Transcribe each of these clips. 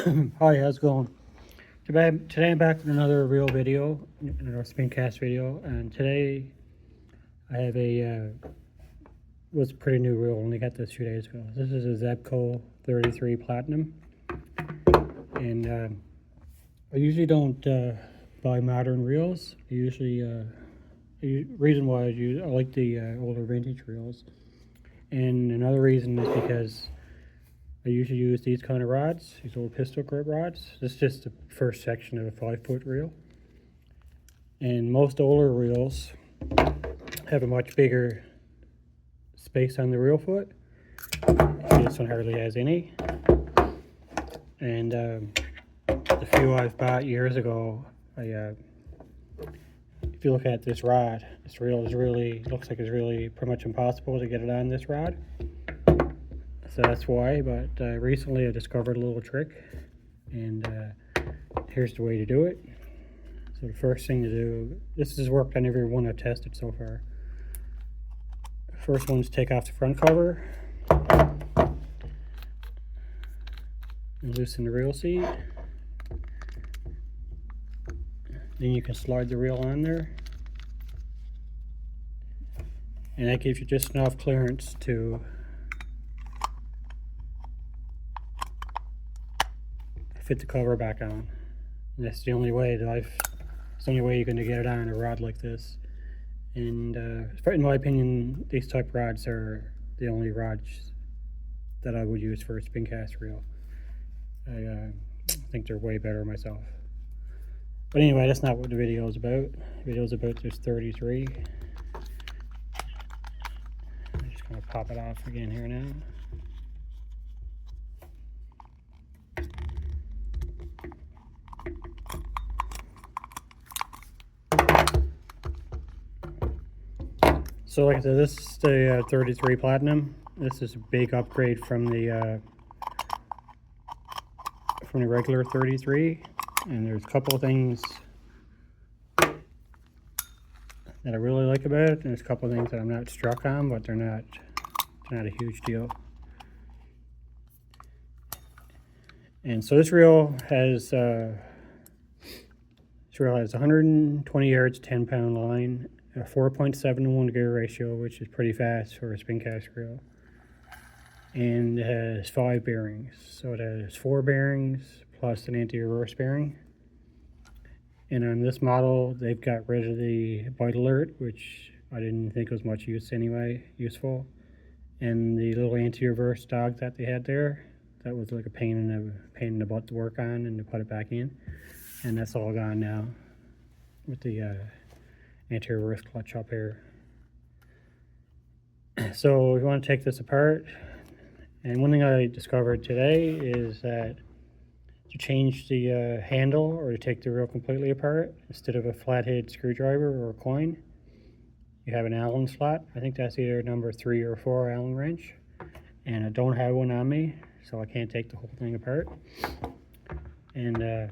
Hi, how's it going? Today I'm back with another reel video, another spin cast video, and today I have was a pretty new reel. Only got this 2 days ago. This is a Zebco 33 Platinum, and I usually don't buy modern reels. Reason why I like the older vintage reels, and another reason is because I usually use these kind of rods, these old pistol grip rods. This is just the first section of a 5-foot reel. And most older reels have a much bigger space on the reel foot. This one hardly has any. And the few I've bought years ago, if you look at this rod, this reel looks like it's really pretty much impossible to get it on this rod. So that's why, but recently I discovered a little trick, and here's the way to do it. So the first thing to do, this has worked on every one I've tested so far. First one is take off the front cover and loosen the reel seat. Then you can slide the reel on there, and that gives you just enough clearance to fit the cover back on. And that's the only way it's the only way you're going to get it on a rod like this. And in my opinion, these type rods are the only rods that I would use for a spin cast reel. I think they're way better myself. But anyway, that's not what the video is about. The video is about this 33. I'm just going to pop it off again here now. So like I said, this is the 33 Platinum. This is a big upgrade from the regular 33, and there's a couple of things that I really like about it, and there's a couple of things that I'm not struck on, but they're not a huge deal. And so this reel has 120 yards, 10-pound line, a 4.7 to 1 gear ratio, which is pretty fast for a spin cast reel. And it has 5 bearings. So it has 4 bearings plus an anti-reverse bearing. And on this model, they've got rid of the bite alert, which I didn't think was much useful. And the little anti-reverse dog that they had there, that was like a pain in the butt to work on and to put it back in. And that's all gone now with the anti-reverse clutch up here. So we want to take this apart, and one thing I discovered today is that to change the handle, or to take the reel completely apart, instead of a flathead screwdriver or a coin, you have an Allen slot. I think that's either number 3 or 4 Allen wrench, and I don't have one on me, so I can't take the whole thing apart. And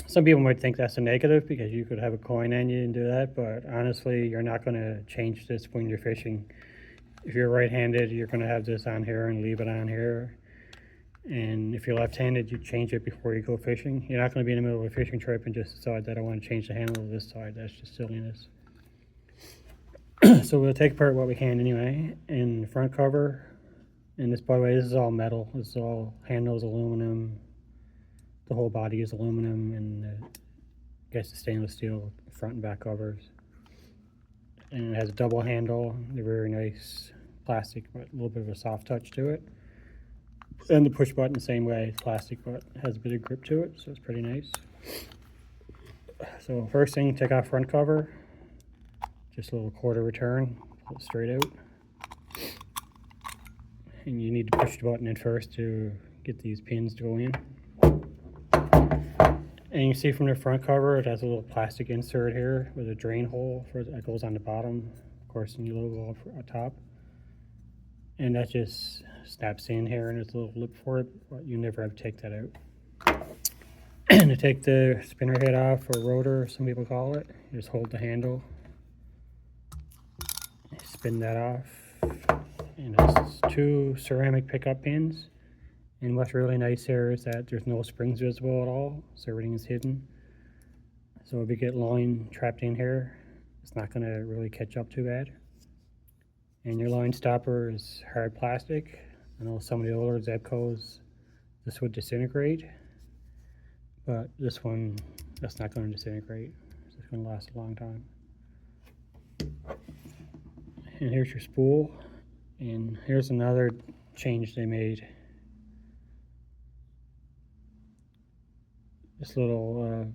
some people might think that's a negative because you could have a coin on you and do that, but honestly, you're not going to change this when you're fishing. If you're right-handed, you're going to have this on here and leave it on here. And if you're left-handed, you change it before you go fishing. You're not going to be in the middle of a fishing trip and just decide that I want to change the handle of this side. That's just silliness. So we'll take apart what we can anyway. And the front cover, and this, by the way, this is all metal. This is all handles aluminum. The whole body is aluminum, and I guess the stainless steel front and back covers. And it has a double handle. They're very nice plastic, but a little bit of a soft touch to it. And the push button the same way, it's plastic, but has a bit of grip to it, so it's pretty nice. So first thing, take off front cover. Just a little quarter return, pull it straight out. And you need to push the button in first to get these pins to go in. And you can see from the front cover, it has a little plastic insert here with a drain hole that goes on the bottom, of course, and your logo up top. And that just snaps in here, and there's a little lip for it, but you never have to take that out. And to take the spinner head off, or rotor, some people call it, you just hold the handle, spin that off, and it's 2 ceramic pickup pins. And what's really nice here is that there's no springs visible at all, so everything is hidden. So if you get line trapped in here, it's not going to really catch up too bad. And your line stopper is hard plastic. I know some of the older zebcos, this would disintegrate, but this one, that's not going to disintegrate. It's going to last a long time. And here's your spool, and here's another change they made. This little,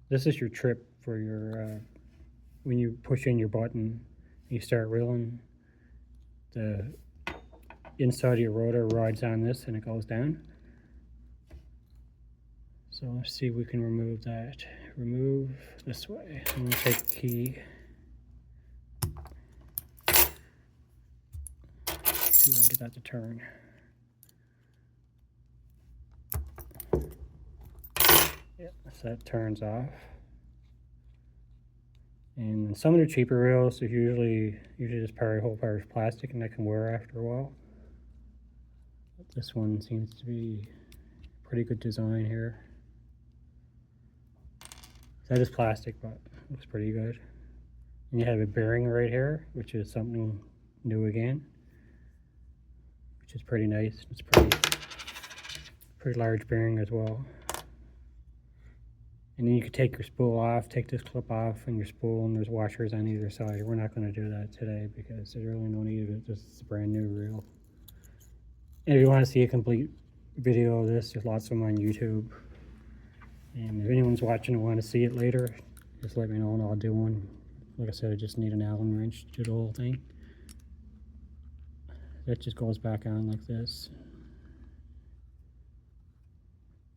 this is your trip for your, when you push in your button, you start reeling, the inside of your rotor rides on this and it goes down. So let's see if we can remove that. Remove this way. I'm going to take the key. See if I can get that to turn. Yep, so that turns off. And some of the cheaper reels, is usually this whole part is plastic and that can wear after a while. But this one seems to be pretty good design here. That is plastic, but it looks pretty good. And you have a bearing right here, which is something new again, which is pretty nice. It's pretty large bearing as well. And then you could take your spool off, take this clip off and your spool, and there's washers on either side. We're not going to do that today because there's really no need of it. It's a brand new reel. And if you want to see a complete video of this, there's lots of them on YouTube. And if anyone's watching and want to see it later, just let me know and I'll do one. Like I said, I just need an Allen wrench to do the whole thing. That just goes back on like this.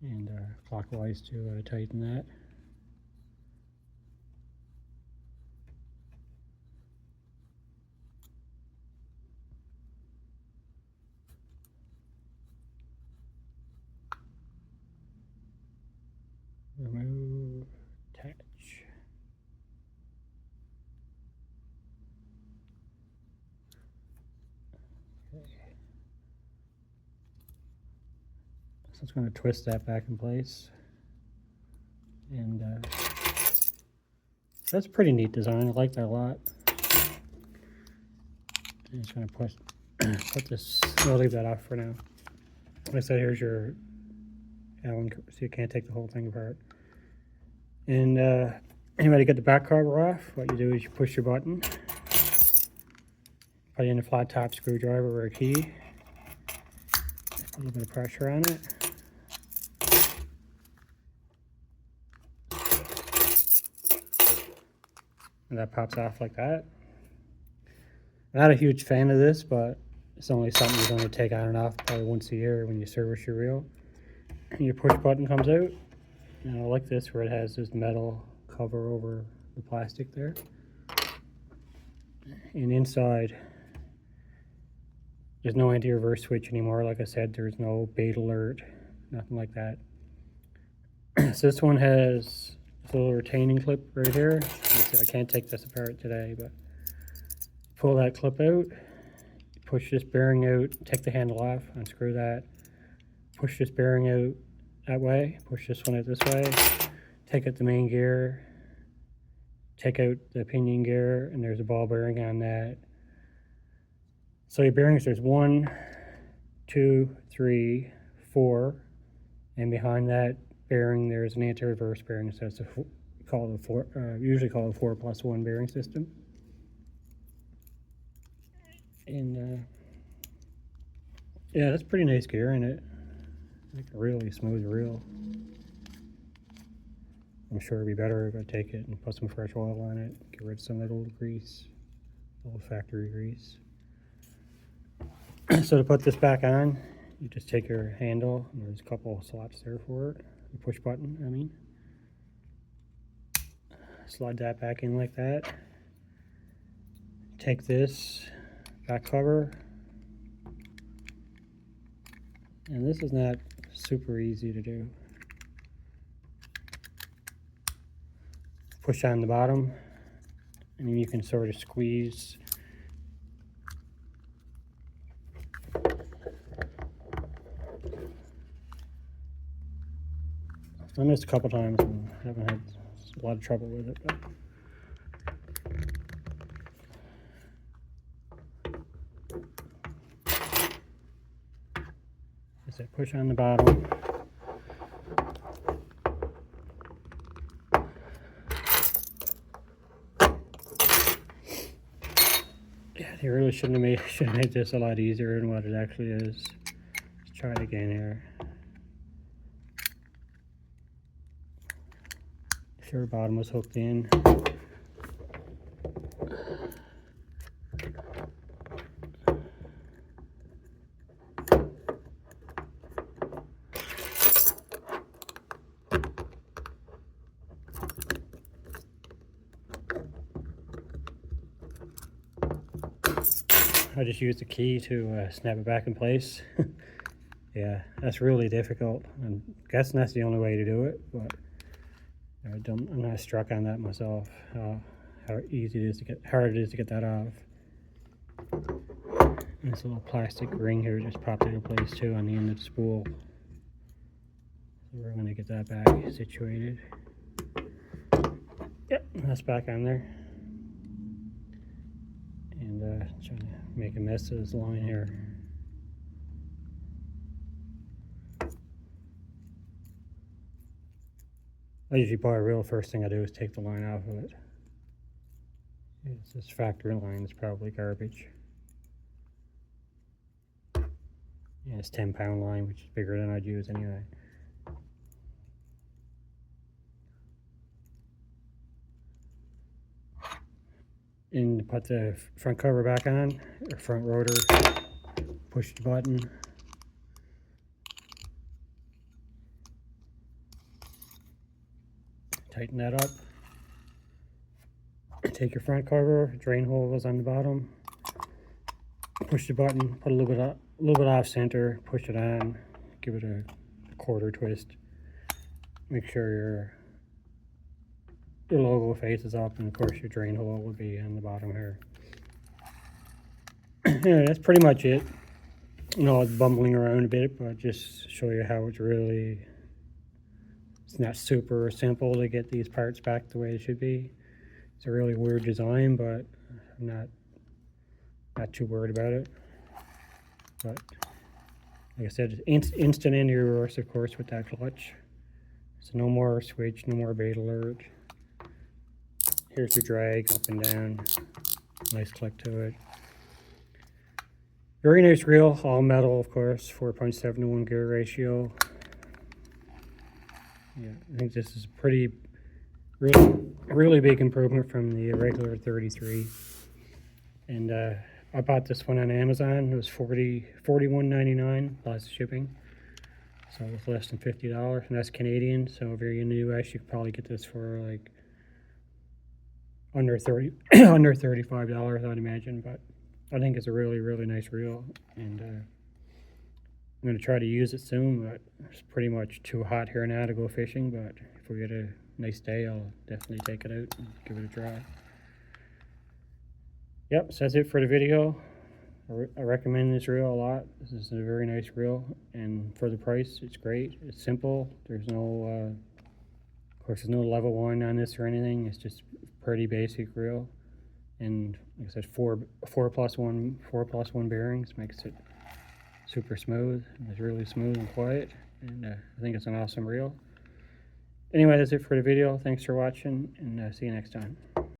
And clockwise to tighten that. Remove, attach. Okay. So it's going to twist that back in place. And that's a pretty neat design. I like that a lot. I'm just going to put this, I'll leave that off for now. Like I said, here's your Allen, so you can't take the whole thing apart. And anyway, to get the back cover off, what you do is you push your button, put in a flat top screwdriver or a key, a little bit of pressure on it. And that pops off like that. I'm not a huge fan of this, but it's only something you're going to take on and off probably once a year when you service your reel. And your push button comes out. And I like this where it has this metal cover over the plastic there. And inside, there's no anti-reverse switch anymore. Like I said, there's no bait alert, nothing like that. So this one has a little retaining clip right here. I can't take this apart today, but pull that clip out, push this bearing out, take the handle off, unscrew that, push this bearing out that way, push this one out this way, take out the main gear, take out the pinion gear, and there's a ball bearing on that. So your bearings, there's 1, 2, 3, 4, and behind that bearing there's an anti-reverse bearing, so it's usually called a 4+1 bearing system. And yeah, that's pretty nice gear in it. Like a really smooth reel. I'm sure it'd be better if I take it and put some fresh oil on it, get rid of some of that old grease, old factory grease. So to put this back on, you just take your handle, and there's a couple of slots there for it, the push button, I mean. Slide that back in like that. Take this back cover, and this is not super easy to do. Push on the bottom, and then you can sort of squeeze I missed a couple times and haven't had a lot of trouble with it. But as I push on the bottom, yeah, they really shouldn't have made this a lot easier than what it actually is. Let's try it again here. Sure, the bottom was hooked in. I just used the key to snap it back in place. Yeah, that's really difficult. I'm guessing that's the only way to do it, but I'm not struck on that myself. How easy it is to get, hard it is to get that off. And this little plastic ring here just popped into place too on the end of the spool. So we're going to get that back situated. Yep, that's back on there. And trying to make a mess of this line here. I usually buy a reel, first thing I do is take the line off of it. This factory line is probably garbage. Yeah, it's 10-pound line, which is bigger than I'd use anyway. And put the front cover back on, or front rotor, push the button. Tighten that up. Take your front cover, drain hole goes on the bottom. Push the button, put a little bit off center, push it on, give it a quarter twist. Make sure your logo faces up, and of course your drain hole will be on the bottom here. Yeah, that's pretty much it. You know, it's bumbling around a bit, but just show you how it's not super simple to get these parts back the way it should be. It's a really weird design, but I'm not too worried about it. But like I said, instant in reverse, of course, with that clutch. So no more switch, no more bait alert. Here's your drag up and down. Nice click to it. Very nice reel, all metal, of course, 4.7 to 1 gear ratio. Yeah, I think this is really big improvement from the regular 33. And I bought this one on Amazon. It was $41.99 plus shipping, so it's less than $50, and that's Canadian. So if you're in the US, you could probably get this for like under $35, I'd imagine. But I think it's a really nice reel, and I'm going to try to use it soon, but it's pretty much too hot here now to go fishing. But if we get a nice day, I'll definitely take it out and give it a try. Yep, so that's it for the video. I recommend this reel a lot. This is a very nice reel, and for the price, it's great. It's simple. There's no, of course, there's no level 1 on this or anything. It's just pretty basic reel, and like I said, four plus one bearings makes it super smooth. It's really smooth and quiet, and I think it's an awesome reel. Anyway, that's it for the video. Thanks for watching, and see you next time.